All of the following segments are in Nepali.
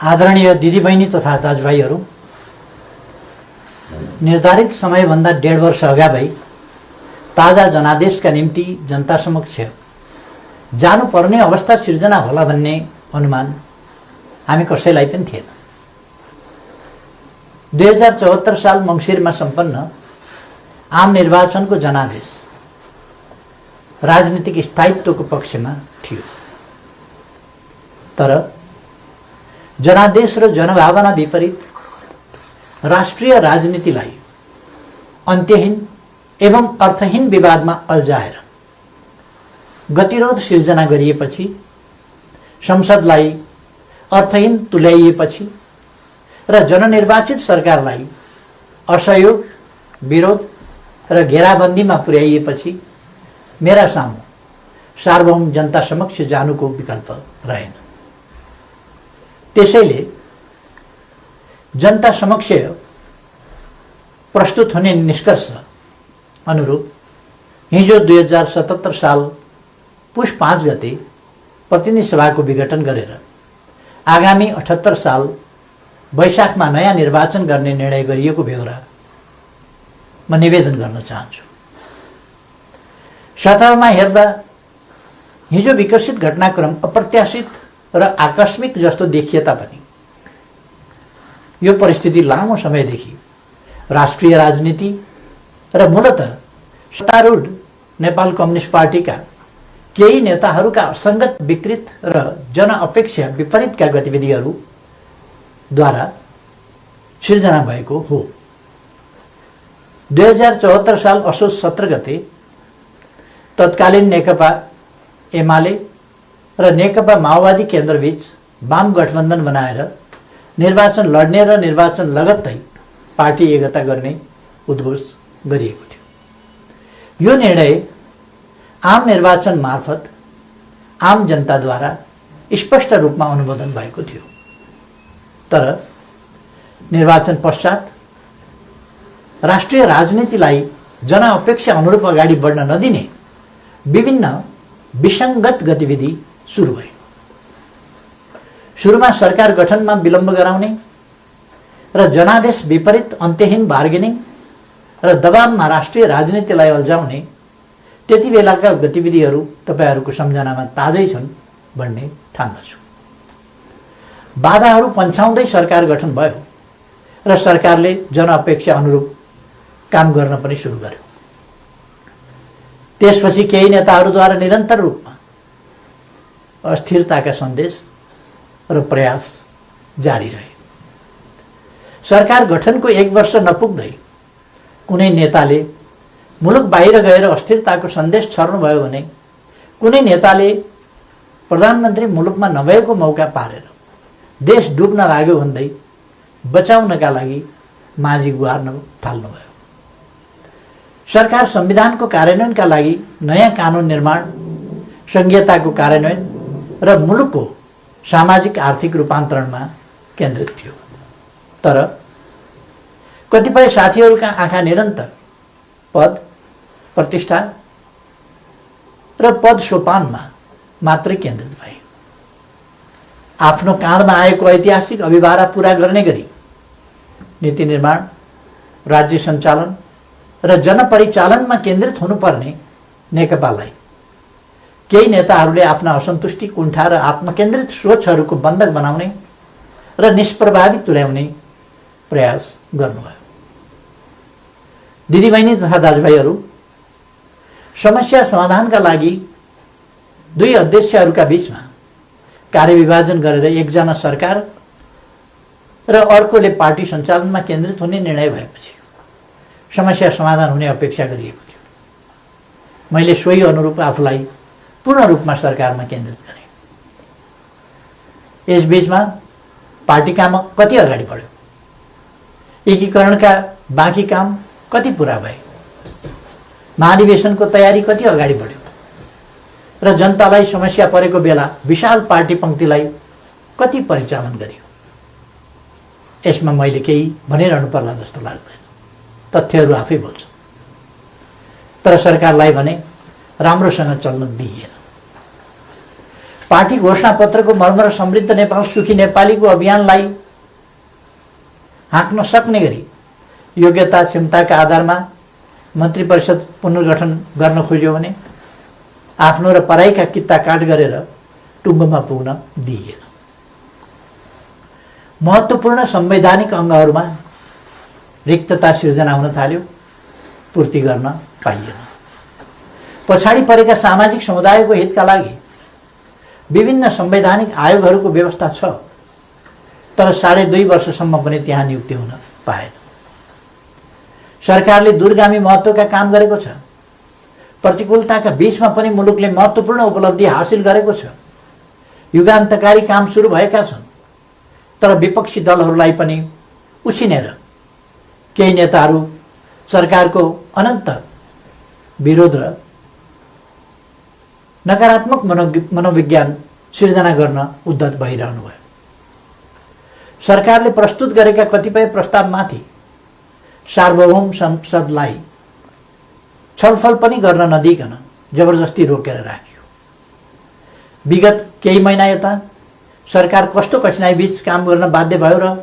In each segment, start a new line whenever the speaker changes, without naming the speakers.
आदरणीय दिदीबहिनी तथा दाजुभाइहरू, निर्धारित समयभन्दा 1.5 वर्ष अगावै ताजा जनादेशका निम्ति जनता समक्ष जानुपर्ने अवस्था सिर्जना होला भन्ने अनुमान हामी कसैलाई पनि थिएन। 2074 साल मङ्सिरमा सम्पन्न आम निर्वाचनको जनादेश राजनीतिक स्थायित्वको पक्षमा थियो, तर जनादेश र जनभावना विपरीत राष्ट्रिय राजनीतिलाई अन्त्यहीन एवं अर्थहीन विवादमा अल्झाएर गतिरोध सिर्जना गरिएपछि, संसदलाई अर्थहीन तुल्याइएपछि र जननिर्वाचित सरकारलाई असहयोग, विरोध र घेराबन्दीमा पुर्याइएपछि मेरा सामु सार्वभौम जनता समक्ष जानुको विकल्प रहेन। त्यसैले जनता समक्ष प्रस्तुत हुने निष्कर्ष अनुरूप हिजो 2077 साल पुष 5 गते प्रतिनिधि सभाको विघटन गरेर आगामी 78 साल वैशाखमा नयाँ निर्वाचन गर्ने निर्णय गरिएको बेहोरा म निवेदन गर्न चाहन्छु। सतहमा हेर्दा हिजो विकसित घटनाक्रम अप्रत्याशित र आकस्मिक जस्तो देखिए तापनि यो परिस्थिति लामो समयदेखि राष्ट्रिय राजनीति र मूलतः सत्तारूढ नेपाल कम्युनिस्ट पार्टीका केही नेताहरूका असङ्गत, विकृत र जनअपेक्षा विपरीतका गतिविधिहरूद्वारा सिर्जना भएको हो। 2074 साल असोज 17 गते तत्कालीन नेकपा एमाले र नेकपा माओवादी केन्द्रबीच वाम गठबन्धन बनाएर निर्वाचन लड्ने र निर्वाचन लगत्तै पार्टी एकता गर्ने उद्घोष गरिएको थियो। यो निर्णय आम निर्वाचन मार्फत आम जनताद्वारा स्पष्ट रूपमा अनुमोदन भएको थियो, तर निर्वाचन पश्चात राष्ट्रिय राजनीतिलाई जनअपेक्षा अनुरूप अगाडि बढ्न नदिने विभिन्न विसङ्गत गतिविधि सुरु भयो। सुरुमा सरकार गठनमा विलम्ब गराउने र जनादेश विपरीत अन्त्यहीन बार्गेनिङ र दबावमा राष्ट्रिय राजनीतिलाई अल्झाउने त्यति बेलाका गतिविधिहरू तपाईहरूको सम्झनामा ताजै छन् भन्ने ठान्दछु। बाधाहरू पन्छाउँदै सरकार गठन भयो र सरकारले जनअपेक्षा अनुरूप काम गर्न पनि सुरु गर्यो। त्यसपछि केही नेताहरूद्वारा निरन्तर रूपमा अस्थिरताका सन्देश र प्रयास जारी रहे। सरकार गठनको 1 वर्ष नपुग्दै कुनै नेताले मुलुक बाहिर गएर अस्थिरताको सन्देश छर्नुभयो भने कुनै नेताले प्रधानमन्त्री मुलुकमा नभएको मौका पारेर देश डुब्न लाग्यो भन्दै बचाउनका लागि माझी गुहार्न थाल्नुभयो। सरकार संविधानको कार्यान्वयनका लागि नयाँ कानुन निर्माण, संघीयताको कार्यान्वयन र मुलुकको सामाजिक आर्थिक रूपान्तरणमा केन्द्रित थियो, तर कतिपय साथीहरूका आँखा निरन्तर पद, प्रतिष्ठा र पद सोपानमा मात्रै केन्द्रित भए। आफ्नो काँधमा आएको ऐतिहासिक अभिभारा पूरा गर्ने गरी नीति निर्माण, राज्य सञ्चालन र जनपरिचालनमा केन्द्रित हुनुपर्ने नेकपालाई केही नेताहरूले आफ्ना असन्तुष्टि, कुण्ठा र आत्मकेन्द्रित सोचहरूको बन्धक बनाउने र निष्प्रभावी तुल्याउने प्रयास गर्नुभयो। दिदीबहिनी तथा दाजुभाइहरू, समस्या समाधानका लागि दुई अध्यक्षहरूका बीचमा कार्यविभाजन गरेर एकजना सरकार र अर्कोले पार्टी सञ्चालनमा केन्द्रित हुने निर्णय भएपछि समस्या समाधान हुने अपेक्षा गरिएको थियो। मैले सोही अनुरूप आफूलाई पूर्ण रूपमा सरकारमा केन्द्रित गरेँ। यसबीचमा पार्टी काम कति अगाडि बढ्यो, एकीकरणका बाँकी काम कति पुरा भए, महाधिवेशनको तयारी कति अगाडि बढ्यो र जनतालाई समस्या परेको बेला विशाल पार्टी पङ्क्तिलाई कति परिचालन गरियो, यसमा मैले केही भनिरहनु पर्ला जस्तो लाग्दैन। तथ्यहरू आफै बोल्छन्। तर सरकारलाई भने राम्रोसँग चल्न दिइएन। पार्टी घोषणापत्रको मर्म र समृद्ध नेपाल सुखी नेपालीको अभियानलाई हाँक्न सक्ने गरी योग्यता क्षमताका आधारमा मन्त्री परिषद पुनर्गठन गर्न खोज्यो भने आफ्नो र पराईका कित्ता काट गरेर टुङ्गोमा पुग्न दिइएन। महत्त्वपूर्ण संवैधानिक अङ्गहरूमा रिक्तता सिर्जना हुन थाल्यो, पूर्ति गर्न पाइएन। पछाडि परेका सामाजिक समुदायको हितका लागि विभिन्न संवैधानिक आयोगहरूको व्यवस्था छ, तर 2.5 वर्षसम्म पनि त्यहाँ नियुक्ति हुन पाएन। सरकारले दूरगामी महत्त्वका काम गरेको छ, प्रतिकूलताका बीचमा पनि मुलुकले महत्त्वपूर्ण उपलब्धि हासिल गरेको छ, युगान्तकारी काम सुरु भएका छन्, तर विपक्षी दलहरूलाई पनि उछिनेर केही नेताहरू सरकारको अनन्त विरोध र नकारात्मक मनोविज्ञान सिर्जना गर्न उद्यत भइरहनु भयो। सरकारले प्रस्तुत गरेका कतिपय प्रस्तावमाथि सार्वभौम संसदलाई छलफल पनि गर्न नदिइकन जबरजस्ती रोकेर राखियो। विगत केही महिना यता सरकार कस्तो कठिनाइ बीच काम गर्न बाध्य भयो र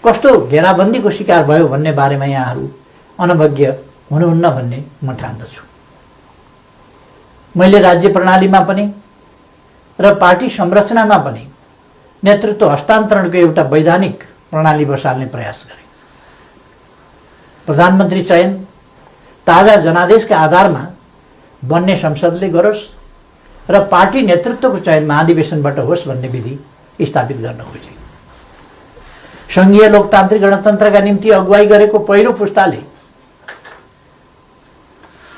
कस्तो घेराबन्दीको शिकार भयो भन्ने बारेमा यहाँहरू अनभिज्ञ हुनुहुन्न भन्ने म ठान्दछु। मैले राज्य प्रणालीमा पनि र पार्टी संरचनामा पनि नेतृत्व हस्तान्तरणको एउटा वैधानिक प्रणाली बसाल्ने प्रयास गरे। प्रधानमन्त्री चयन ताजा जनादेशका आधारमा बन्ने संसदले गरोस् र पार्टी नेतृत्वको चयन महाधिवेशनबाट होस् भन्ने विधि स्थापित गर्न खोजे। संघीय लोकतान्त्रिक गणतन्त्रका निम्ति अगुवाई गरेको पहिलो पुस्ताले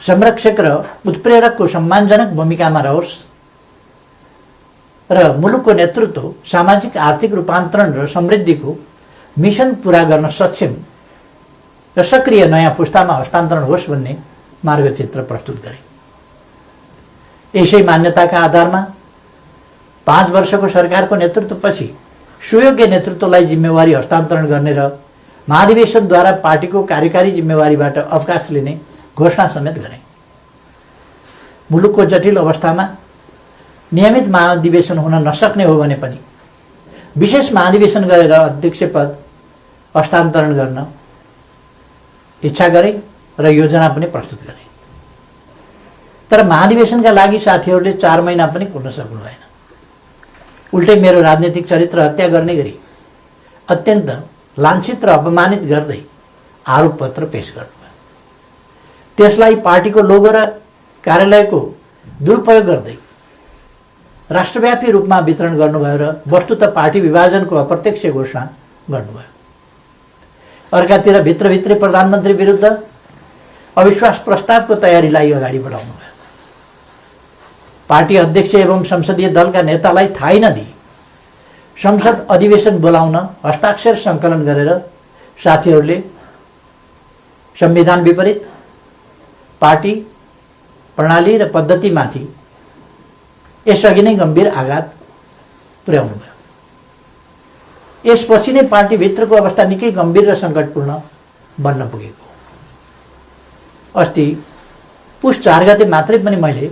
संरक्षक र उत्प्रेरकको सम्मानजनक भूमिकामा रहोस् र मुलुकको नेतृत्व सामाजिक आर्थिक रूपान्तरण र समृद्धिको मिशन पूरा गर्न सक्षम र सक्रिय नयाँ पुस्तामा हस्तान्तरण होस् भन्ने मार्गचित्र प्रस्तुत गरे। यसै मान्यताका आधारमा 5 वर्षको सरकारको नेतृत्वपछि सुयोग्य नेतृत्वलाई जिम्मेवारी हस्तान्तरण गर्ने र महाधिवेशनद्वारा पार्टीको कार्यकारी जिम्मेवारीबाट अवकाश लिने घोषणा समेत गरे। मुलुकको जटिल अवस्थामा नियमित महाधिवेशन हुन नसक्ने हो भने पनि विशेष महाधिवेशन गरेर अध्यक्ष पद हस्तान्तरण गर्न इच्छा गरे र योजना पनि प्रस्तुत गरे। तर महाधिवेशनका लागि साथीहरूले 4 महिना पनि कुर्न सक्नु भएन। उल्टै मेरो राजनीतिक चरित्र हत्या गर्ने गरी अत्यन्त लाञ्छित र अपमानित गर्दै आरोप पत्र पेश गर्नुभयो। त्यसलाई पार्टीको लोगो र कार्यालयको दुरुपयोग गर्दै राष्ट्रव्यापी रूपमा वितरण गर्नुभयो र वस्तुतः पार्टी विभाजनको अप्रत्यक्ष घोषणा गर्नुभयो। अर्कातिर भित्रभित्रै प्रधानमन्त्री विरुद्ध अविश्वास प्रस्तावको तयारीलाई अगाडि बढाउनु भयो। पार्टी अध्यक्ष एवं संसदीय दलका नेतालाई थाहै नदिई संसद अधिवेशन बोलाउन हस्ताक्षर सङ्कलन गरेर साथीहरूले संविधान विपरीत पार्टी प्रणाली र पद्धतिमाथि यसअघि नै गम्भीर आघात पुर्याउनु भयो। यसपछि नै पार्टीभित्रको अवस्था निकै गम्भीर र सङ्कटपूर्ण बन्न पुगेको। अस्ति पुस 4 गते मात्रै पनि मैले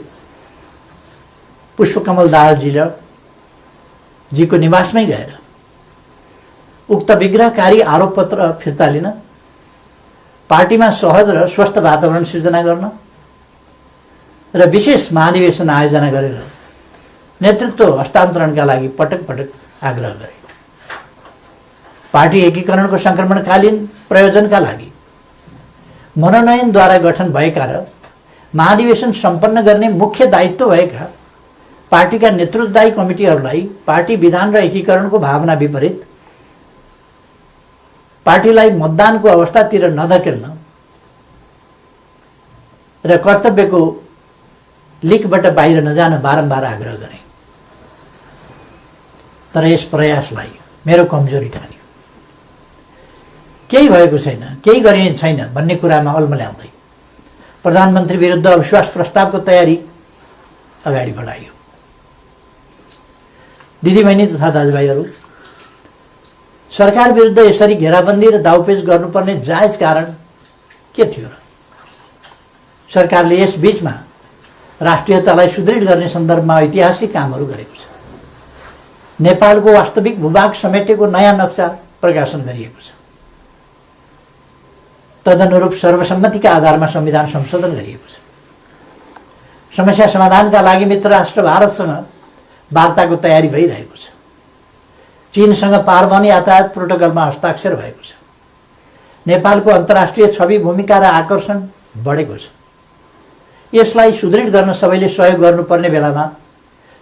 पुष्पकमल दाहाल जीको निवासमै गएर उक्त विग्रहकारी आरोप पत्र फिर्ता लिन, पार्टीमा सहज र स्वस्थ वातावरण सिर्जना गर्न र विशेष महाधिवेशन आयोजना गरेर नेतृत्व हस्तान्तरणका लागि पटक पटक आग्रह गरे। पार्टी एकीकरणको संक्रमणकालीन प्रयोजनका लागि मनोनयनद्वारा गठन भएका र महाधिवेशन सम्पन्न गर्ने मुख्य दायित्व भएका पार्टीका नेतृत्वदायी कमिटीहरूलाई पार्टी विधान र एकीकरणको भावना विपरीत पार्टीलाई मतदानको अवस्थातिर नधकेल्न र कर्तव्यको लिकबाट बाहिर नजान बारम्बार आग्रह गरे। तर यस प्रयासलाई मेरो कमजोरी ठानियो। केही भएको छैन, केही गरिने छैन भन्ने कुरामा अल्मल्याउँदै प्रधानमन्त्री विरुद्ध अविश्वास प्रस्तावको तयारी अगाडि बढाइयो। दिदीबहिनी तथा दाजुभाइहरू, सरकार विरुद्ध यसरी घेराबन्दी र दाउपेच गर्नुपर्ने जायज कारण के थियो र? सरकारले यस बीचमा राष्ट्रियतालाई सुदृढ गर्ने सन्दर्भमा ऐतिहासिक कामहरू गरेको छ। नेपालको वास्तविक भूभाग समेटेको नयाँ नक्सा प्रकाशन गरिएको छ। तदनुरूप सर्वसम्मतिका आधारमा संविधान संशोधन गरिएको छ। समस्या समाधानका लागि मित्र राष्ट्र भारतसँग वार्ताको तयारी भइरहेको छ। चीनसँग पारवन यातायात प्रोटोकलमा हस्ताक्षर भएको छ। नेपालको अन्तर्राष्ट्रिय छवि, भूमिका र आकर्षण बढेको छ। यसलाई सुदृढ गर्न सबैले सहयोग गर्नुपर्ने बेलामा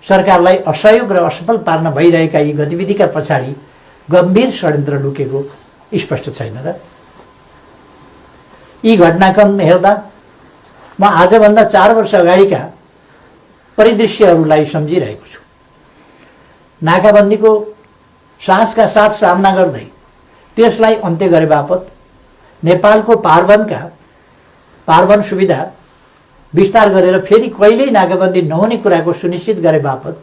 सरकारलाई असहयोग र असफल पार्न भइरहेका यी गतिविधिका पछाडि गम्भीर षड्यन्त्र लुकेको स्पष्ट छैन र? यी घटनाक्रम हेर्दा म आजभन्दा 4 वर्ष अगाडिका परिदृश्यहरूलाई सम्झिरहेको छु। नाकाबन्दीको साहसका साथ सामना गर्दै त्यसलाई अन्त्य गरे बापत नेपालको पारवन सुविधा विस्तार गरेर फेरि कहिल्यै नाकाबन्दी नहुने कुराको सुनिश्चित गरे बापत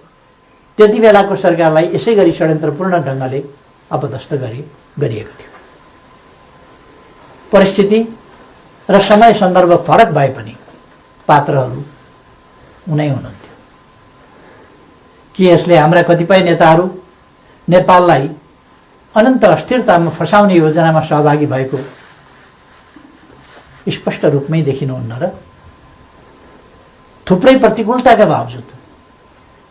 त्यति बेलाको सरकारलाई यसै गरी षड्यन्त्रपूर्ण ढङ्गले अपदस्थ गरिएको थियो। परिस्थिति र समय सन्दर्भ फरक भए पनि पात्रहरू उनै हुनुहुन्थ्यो। कि यसले हाम्रा कतिपय नेताहरू नेपाललाई अनन्त अस्थिरतामा फसाउने योजनामा सहभागी भएको स्पष्ट रूपमै देखिनुहुन्न र? थुप्रै प्रतिकूलताका बावजुद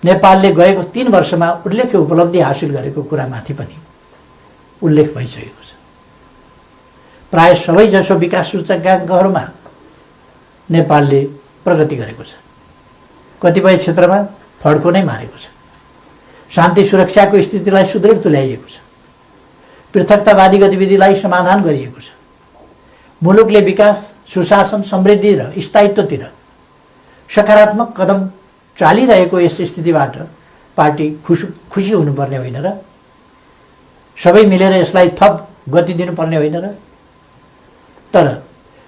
नेपालले गएको 3 वर्षमा उल्लेख्य उपलब्धि हासिल गरेको कुरामाथि पनि उल्लेख भइसकेको छ। प्राय सबैजसो विकास सूचकाङ्कहरूमा नेपालले प्रगति गरेको छ। कतिपय क्षेत्रमा फड्को नै मारेको छ। शान्ति सुरक्षाको स्थितिलाई सुदृढ तुल्याइएको छ। पृथकतावादी गतिविधिलाई समाधान गरिएको छ। मुलुकले विकास, सुशासन, समृद्धि र स्थायित्वतिर सकारात्मक कदम चालिरहेको यस स्थितिबाट पार्टी खुसी हुनुपर्ने होइन र? सबै मिलेर यसलाई थप गति दिनुपर्ने होइन र? तर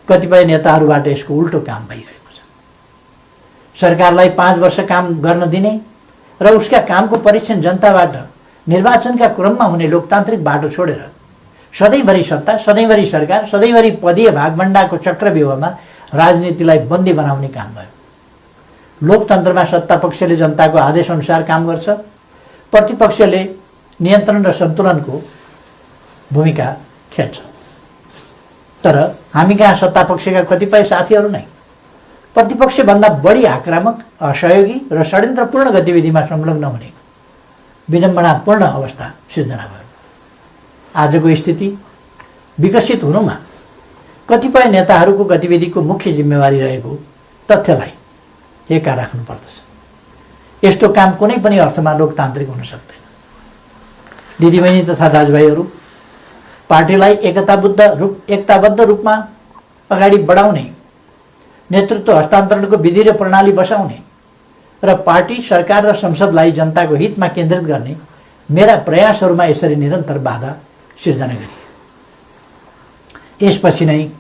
कतिपय नेताहरूबाट यसको उल्टो काम भइरहेको छ। सरकारलाई 5 वर्ष काम गर्न दिने र उसका कामको परीक्षण जनताबाट निर्वाचनका क्रममा हुने लोकतान्त्रिक बाटो छोडेर सधैँभरि सत्ता, सधैँभरि सरकार, सधैँभरि पदीय भागभण्डाको चक्रव्यूहमा राजनीतिलाई बन्दी बनाउने काम भयो। लोकतन्त्रमा सत्तापक्षले जनताको आदेश अनुसार काम गर्छ, प्रतिपक्षले नियन्त्रण र सन्तुलनको भूमिका खेल्छ। तर हामी कहाँ सत्तापक्षका कतिपय साथीहरू नै प्रतिपक्षभन्दा बढी आक्रामक, असहयोगी र षड्यन्त्रपूर्ण गतिविधिमा संलग्न हुने विडम्बनापूर्ण अवस्था सिर्जना भयो। आजको स्थिति विकसित हुनुमा कतिपय नेताहरूको गतिविधिको मुख्य जिम्मेवारी रहेको तथ्यलाई एका राख्नुपर्दछ। यस्तो काम कुनै पनि अर्थमा लोकतान्त्रिक हुन सक्दैन। दिदीबहिनी तथा दाजुभाइहरू, पार्टीलाई एकताबद्ध रूपमा अगाडि बढाउने, नेतृत्व हस्तान्तरणको विधि र प्रणाली बसाउने र पार्टी, सरकार र संसदलाई जनताको हितमा केन्द्रित गर्ने मेरा प्रयासहरूमा यसरी निरन्तर बाधा सिर्जना गरिए। यसपछि नै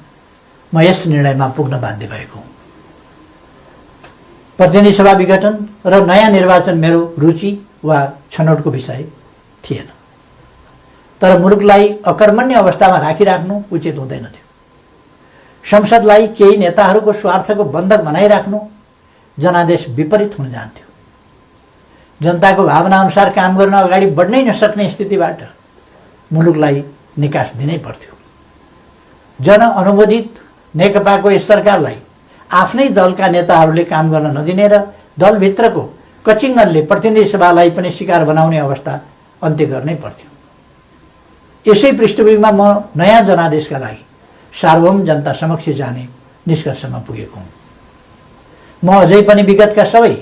म यस निर्णयमा पुग्न बाध्य भएको हुँ। प्रतिनिधि सभा विघटन र नयाँ निर्वाचन मेरो रुचि वा छनौटको विषय थिएन। तर मुलुकलाई अकर्मण्य अवस्थामा राखिराख्नु उचित हुँदैन थियो। संसदलाई केही नेताहरूको स्वार्थको बन्धक बनाइराख्नु जनादेश विपरीत हुन जान्थ्यो। जनताको भावना अनुसार काम गर्न अगाडि बढ्नै नसक्ने स्थितिबाट मुलुकलाई निकास दिनै पर्थ्यो। जनअनुमोदित नेकपाको यस सरकारलाई आफ्नै दलका नेताहरूले काम गर्न नदिने र दलभित्रको कचिङ्गनले प्रतिनिधि सभालाई पनि शिकार बनाउने अवस्था अन्त्य गर्नै पर्थ्यो। यसै पृष्ठभूमिमा म नयाँ जनादेशका लागि सार्वभौम जनता समक्ष जाने निष्कर्षमा पुगेको हुँ। म अझै पनि विगतका सबै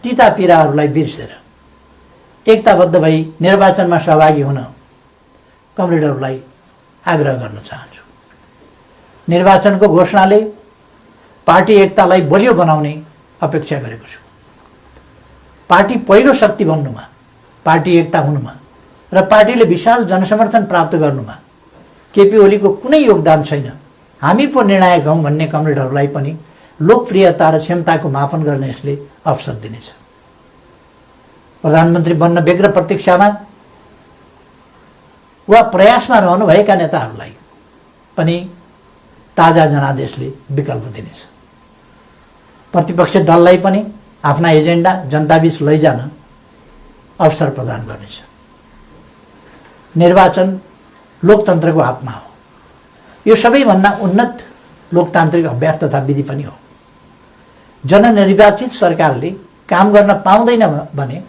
तिता पीडाहरूलाई बिर्सेर एकताबद्ध भई निर्वाचनमा सहभागी हुन कमरेडहरूलाई आग्रह गर्न चाहन्छु। निर्वाचनको घोषणाले पार्टी एकतालाई बलियो बनाउने अपेक्षा गरेको छु। पार्टी पहिलो शक्ति बन्नुमा, पार्टी एकता हुनुमा र पार्टीले विशाल जनसमर्थन प्राप्त गर्नुमा केपी ओलीको कुनै योगदान छैन। हामी पो निर्णायक हौँ भन्ने कमरेडहरूलाई पनि लोकप्रियता र क्षमताको मापन गर्न यसले अवसर दिनेछ। प्रधानमन्त्री बन्न व्यग्र प्रतीक्षामा वा प्रयासमा रहनुभएका नेताहरूलाई पनि ताजा जनादेशले विकल्प दिनेछ। प्रतिपक्ष दललाई पनि आफ्ना एजेन्डा जनताबीच लैजान अवसर प्रदान गर्नेछ। निर्वाचन लोकतन्त्रको आत्मा हो। यो सबैभन्दा उन्नत लोकतान्त्रिक अभ्यास तथा विधि पनि हो। जननिर्वाचित सरकारले काम गर्न पाउँदैन भने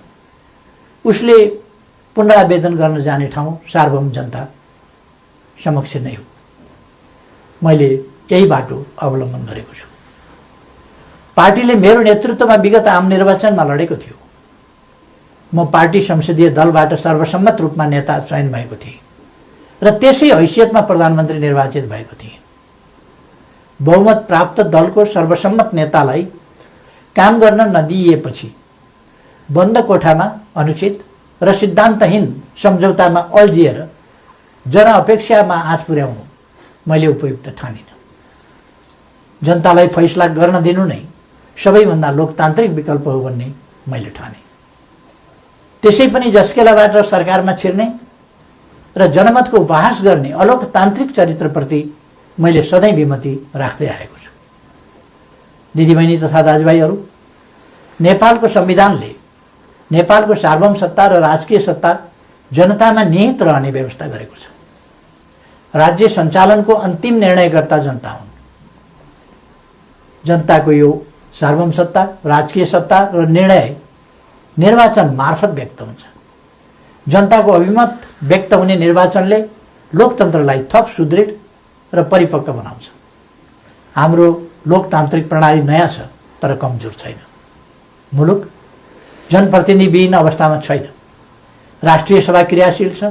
उसले पुनरावेदन गर्न जाने ठाउँ सार्वभौम जनता समक्ष नै हो। मैले यही बाटो अवलम्बन गरेको छु। पार्टीले मेरो नेतृत्वमा विगत आम निर्वाचनमा लडेको थियो। म पार्टी संसदीय दलबाट सर्वसम्मत रूपमा नेता चयन भएको थिएँ र त्यसै हैसियतमा प्रधानमन्त्री निर्वाचित भएको थिएँ। बहुमत प्राप्त दलको सर्वसम्मत नेतालाई काम गर्न नदिइएपछि बन्द कोठामा अनुचित र सिद्धान्तहीन सम्झौतामा अल्झिएर जनअपेक्षामा आँच पुर्याउनु मैले उपयुक्त ठानिनँ। जनतालाई फैसला गर्न दिनु नै सबैभन्दा लोकतान्त्रिक विकल्प हो भन्ने मैले ठाने। त्यसै पनि जस्केलाबाट सरकारमा छिर्ने र जनमतको उपहास गर्ने अलोकतान्त्रिक चरित्रप्रति मैले सधैँ विमति राख्दै आएको छु। दिदीबहिनी तथा दाजुभाइहरू, नेपालको संविधानले नेपालको सार्वभौम सत्ता र राजकीय सत्ता जनतामा निहित रहने व्यवस्था गरेको छ। राज्य सञ्चालनको अन्तिम निर्णयकर्ता जनता हुन्। जनताको यो सार्वभौम सत्ता, राजकीय सत्ता र निर्णय निर्वाचन मार्फत व्यक्त हुन्छ। जनताको अभिमत व्यक्त हुने निर्वाचनले लोकतन्त्रलाई थप सुदृढ र परिपक्व बनाउँछ। हाम्रो लोकतान्त्रिक प्रणाली नयाँ छ तर कमजोर छैन। मुलुक जनप्रतिनिधिविहीन अवस्थामा छैन। राष्ट्रिय सभा क्रियाशील छ।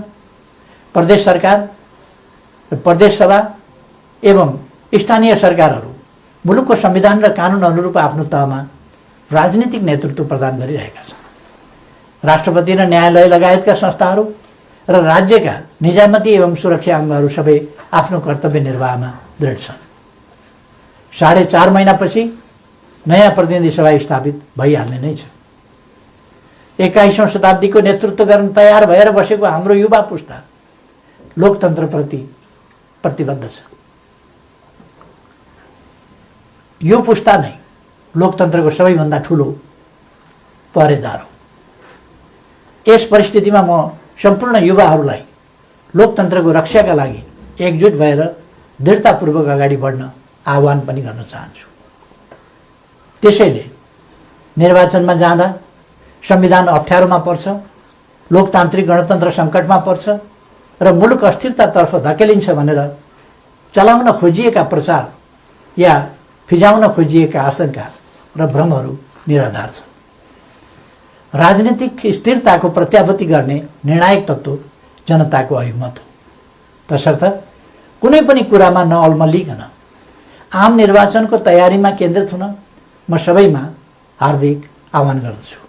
प्रदेश सरकार र प्रदेश सभा एवं स्थानीय सरकारहरू मुलुकको संविधान र कानुन अनुरूप आफ्नो तहमा राजनीतिक नेतृत्व प्रदान गरिरहेका छन्। राष्ट्रपति र न्यायालय लगायतका संस्थाहरू र राज्यका निजामती एवं सुरक्षा अङ्गहरू सबै आफ्नो कर्तव्य निर्वाहमा दृढ छन्। 4.5 महिनापछि नयाँ प्रतिनिधि सभा स्थापित भइहाल्ने नै छ। 21औं शताब्दीको नेतृत्व गर्न तयार भएर बसेको हाम्रो युवा पुस्ता लोकतन्त्रप्रति प्रतिबद्ध छ। यो पुस्ता नै लोकतन्त्रको सबैभन्दा ठुलो पहरेदार हो। यस परिस्थितिमा म सम्पूर्ण युवाहरूलाई लोकतन्त्रको रक्षाका लागि एकजुट भएर दृढतापूर्वक अगाडि बढ्न आह्वान पनि गर्न चाहन्छु। त्यसैले निर्वाचनमा जाँदा संविधान अप्ठ्यारोमा पर्छ, लोकतान्त्रिक गणतन्त्र सङ्कटमा पर्छ र मुलुक अस्थिरतातर्फ धकेलिन्छ भनेर चलाउन खोजिएका प्रचार या फिजाउन खोजिएका आशंका र भ्रमहरू निराधार छन्। राजनीतिक स्थिरताको प्रत्याभूति गर्ने निर्णायक तत्त्व जनताको अभिमत हो। तसर्थ कुनै पनि कुरामा नअल्मलिकन आम निर्वाचनको तयारीमा केन्द्रित हुन म सबैमा हार्दिक आह्वान गर्दछु।